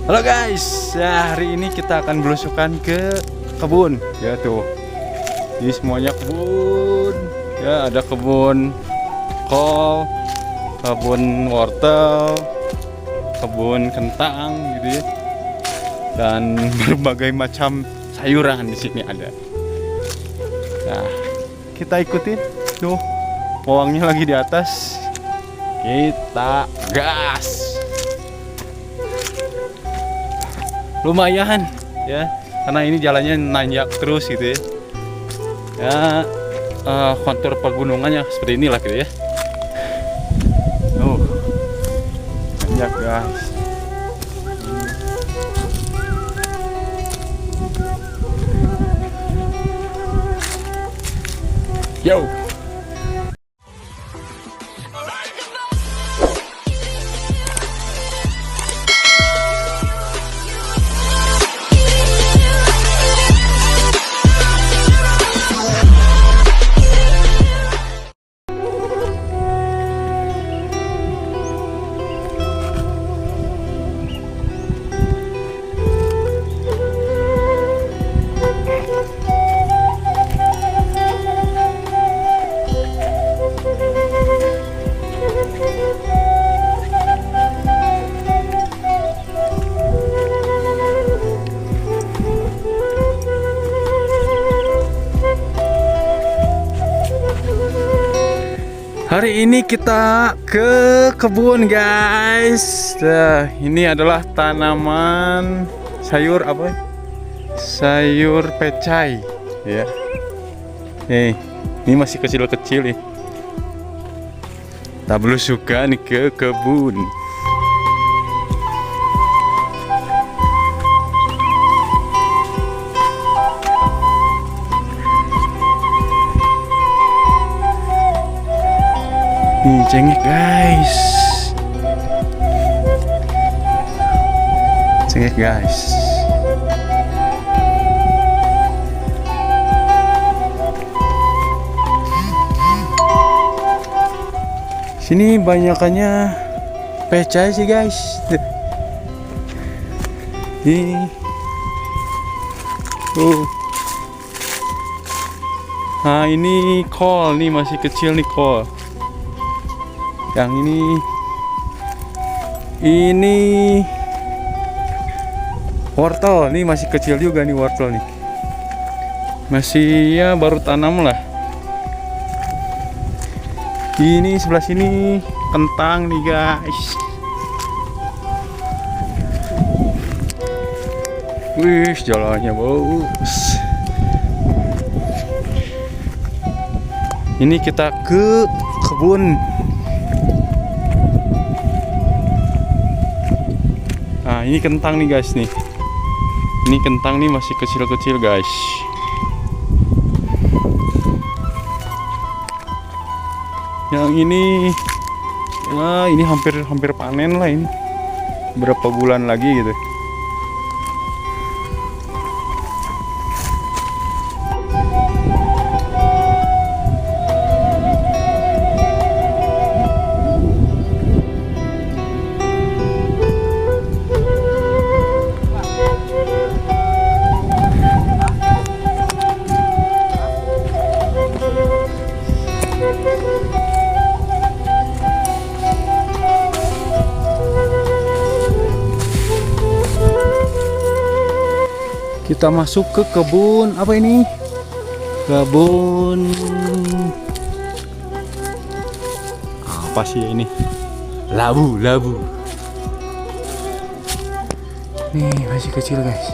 Halo guys, ya hari ini kita akan belusukan ke kebun. Ya tuh, ini semuanya kebun. Ya ada kebun kol, kebun wortel, kebun kentang gitu ya. Dan berbagai macam sayuran di sini ada. Nah, kita ikutin tuh, pawangnya lagi di atas. Kita gas. Lumayan ya, karena ini jalannya nanjak terus gitu ya. Ya kontur pegunungannya seperti inilah gitu ya. Nanjak guys. Yo. Hari ini kita ke kebun guys. Nah, ini adalah tanaman sayur apa? Sayur pecai ya. Ini masih kecil-kecil nih. Kita belusukan ke kebun. Nih cengek guys, cengek guys. Sini banyakannya pecai sih guys. Ini nah ini kol nih, masih kecil nih kol. Yang ini wortel nih, masih kecil juga nih wortel nih, masih ya baru tanam lah. Ini sebelah sini kentang nih guys. Wih, jalannya bagus. Ini kita ke kebun. Nah, ini kentang nih guys nih. Ini kentang nih masih kecil-kecil guys. Yang ini, nah ini hampir panen lah ini. Berapa bulan lagi gitu. Kita masuk ke kebun apa ini? Kebun apa sih ini? Labu. Nih masih kecil guys.